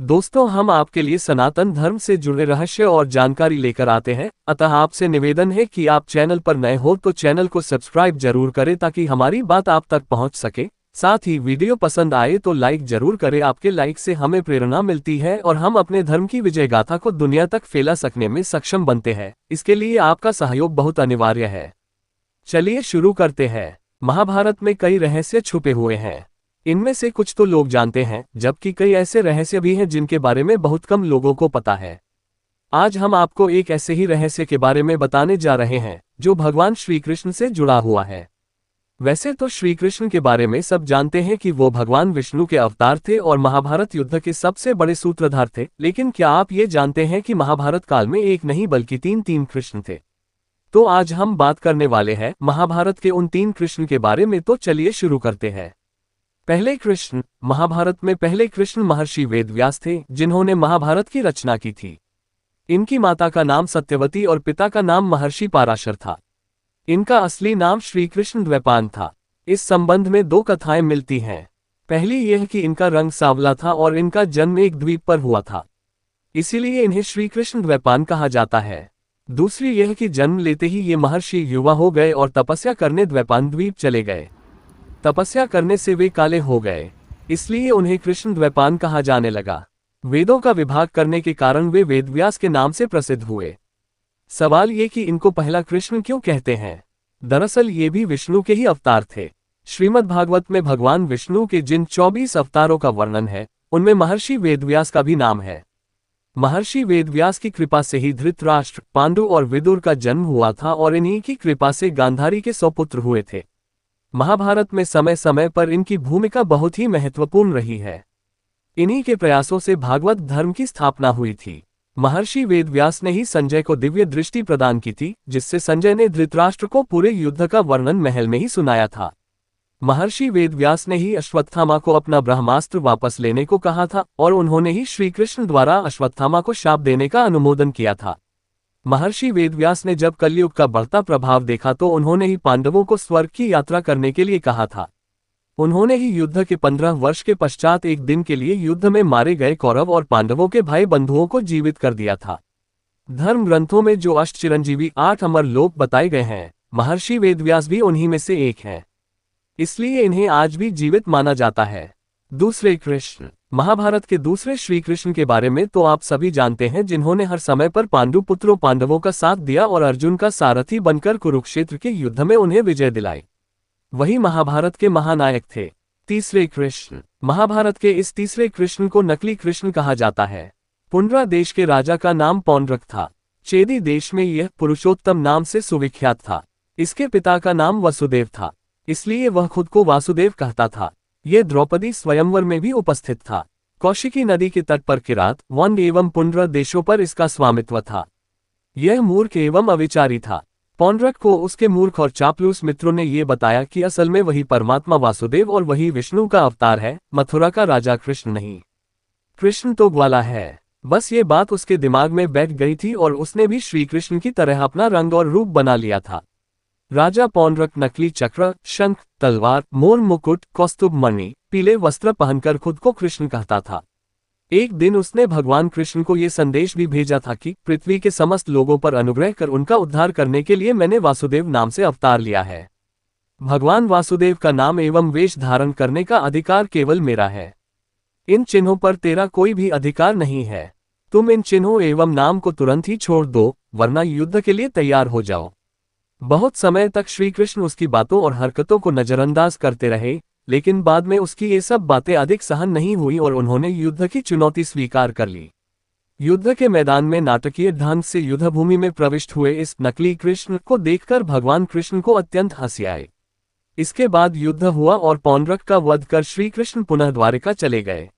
दोस्तों, हम आपके लिए सनातन धर्म से जुड़े रहस्य और जानकारी लेकर आते हैं। अतः आपसे निवेदन है कि आप चैनल पर नए हो तो चैनल को सब्सक्राइब जरूर करें ताकि हमारी बात आप तक पहुंच सके। साथ ही वीडियो पसंद आए तो लाइक जरूर करें। आपके लाइक से हमें प्रेरणा मिलती है और हम अपने धर्म की विजय गाथा को दुनिया तक फैला सकने में सक्षम बनते हैं। इसके लिए आपका सहयोग बहुत अनिवार्य है। चलिए शुरू करते हैं। महाभारत में कई रहस्य छुपे हुए हैं। इनमें से कुछ तो लोग जानते हैं, जबकि कई ऐसे रहस्य भी हैं जिनके बारे में बहुत कम लोगों को पता है। आज हम आपको एक ऐसे ही रहस्य के बारे में बताने जा रहे हैं जो भगवान श्री कृष्ण से जुड़ा हुआ है। वैसे तो श्री कृष्ण के बारे में सब जानते हैं कि वो भगवान विष्णु के अवतार थे और महाभारत युद्ध के सबसे बड़े सूत्रधार थे, लेकिन क्या आप ये जानते हैं कि महाभारत काल में एक नहीं बल्कि तीन कृष्ण थे। तो आज हम बात करने वाले हैं महाभारत के उन 3 कृष्ण के बारे में। तो चलिए शुरू करते हैं। पहले कृष्ण। महाभारत में पहले कृष्ण महर्षि वेदव्यास थे, जिन्होंने महाभारत की रचना की थी। इनकी माता का नाम सत्यवती और पिता का नाम महर्षि पाराशर था। इनका असली नाम श्री कृष्ण द्वैपायन था। इस संबंध में 2 कथाएं मिलती हैं। पहली यह कि इनका रंग सांवला था और इनका जन्म एक द्वीप पर हुआ था, इसीलिए इन्हें श्री कृष्ण द्वैपायन कहा जाता है। दूसरी यह कि जन्म लेते ही ये महर्षि युवा हो गए और तपस्या करने द्वैपायन द्वीप चले गए। तपस्या करने से वे काले हो गए, इसलिए उन्हें कृष्ण द्वैपायन कहा जाने लगा। वेदों का विभाग करने के कारण वे वेदव्यास के नाम से प्रसिद्ध हुए। सवाल ये कि इनको पहला कृष्ण क्यों कहते हैं। दरअसल ये भी विष्णु के ही अवतार थे। श्रीमद् भागवत में भगवान विष्णु के जिन 24 अवतारों का वर्णन है, उनमें महर्षि वेदव्यास का भी नाम है। महर्षि वेदव्यास की कृपा से ही धृतराष्ट्र, पांडु और विदुर का जन्म हुआ था और इन्हीं की कृपा से गांधारी के 100 पुत्र हुए थे। महाभारत में समय समय पर इनकी भूमिका बहुत ही महत्वपूर्ण रही है। इन्हीं के प्रयासों से भागवत धर्म की स्थापना हुई थी। महर्षि वेदव्यास ने ही संजय को दिव्य दृष्टि प्रदान की थी, जिससे संजय ने धृतराष्ट्र को पूरे युद्ध का वर्णन महल में ही सुनाया था। महर्षि वेदव्यास ने ही अश्वत्थामा को अपना ब्रह्मास्त्र वापस लेने को कहा था और उन्होंने ही श्री कृष्ण द्वारा अश्वत्थामा को शाप देने का अनुमोदन किया था। महर्षि वेदव्यास ने जब कलयुग का बढ़ता प्रभाव देखा तो उन्होंने ही पांडवों को स्वर्ग की यात्रा करने के लिए कहा था। उन्होंने ही युद्ध के 15 वर्ष के पश्चात एक दिन के लिए युद्ध में मारे गए कौरव और पांडवों के भाई बंधुओं को जीवित कर दिया था। धर्म ग्रंथों में जो अष्टचिरंजीवी 8 अमर लोक बताए गए हैं, महर्षि वेदव्यास भी उन्हीं में से एक हैं। इसलिए इन्हें आज भी जीवित माना जाता है। दूसरे कृष्ण। महाभारत के दूसरे श्री कृष्ण के बारे में तो आप सभी जानते हैं, जिन्होंने हर समय पर पांडवों का साथ दिया और अर्जुन का सारथी बनकर कुरुक्षेत्र के युद्ध में उन्हें विजय दिलाई। वही महाभारत के महानायक थे। तीसरे कृष्ण। महाभारत के इस तीसरे कृष्ण को नकली कृष्ण कहा जाता है। पुंड्रा देश के राजा का नाम पौंड्रक था। चेदी देश में यह पुरुषोत्तम नाम से सुविख्यात था। इसके पिता का नाम वसुदेव था, इसलिए वह खुद को वासुदेव कहता था। यह द्रौपदी स्वयंवर में भी उपस्थित था। कौशिकी नदी के तट पर किरात, वन एवं पुंड्र देशों पर इसका स्वामित्व था। यह मूर्ख एवं अविचारी था। पौंड्रक को उसके मूर्ख और चापलूस मित्रों ने यह बताया कि असल में वही परमात्मा वासुदेव और वही विष्णु का अवतार है, मथुरा का राजा कृष्ण नहीं। कृष्ण तो ग्वाला है। बस ये बात उसके दिमाग में बैठ गई थी और उसने भी श्री कृष्ण की तरह अपना रंग और रूप बना लिया था। राजा पौंड्रक नकली चक्र, शंख, तलवार, मोर मुकुट, कौस्तुभ मणि, पीले वस्त्र पहनकर खुद को कृष्ण कहता था। एक दिन उसने भगवान कृष्ण को यह संदेश भी भेजा था कि पृथ्वी के समस्त लोगों पर अनुग्रह कर उनका उद्धार करने के लिए मैंने वासुदेव नाम से अवतार लिया है। भगवान वासुदेव का नाम एवं वेश धारण करने का अधिकार केवल मेरा है। इन चिन्हों पर तेरा कोई भी अधिकार नहीं है। तुम इन चिन्हों एवं नाम को तुरंत ही छोड़ दो, वरना युद्ध के लिए तैयार हो जाओ। बहुत समय तक श्री कृष्ण उसकी बातों और हरकतों को नजरअंदाज करते रहे, लेकिन बाद में उसकी ये सब बातें अधिक सहन नहीं हुई और उन्होंने युद्ध की चुनौती स्वीकार कर ली। युद्ध के मैदान में नाटकीय ढंग से युद्धभूमि में प्रविष्ट हुए इस नकली कृष्ण को देखकर भगवान कृष्ण को अत्यंत हंसी आई। इसके बाद युद्ध हुआ और पौंड्रक का वध कर श्री कृष्ण पुनः द्वारिका चले गए।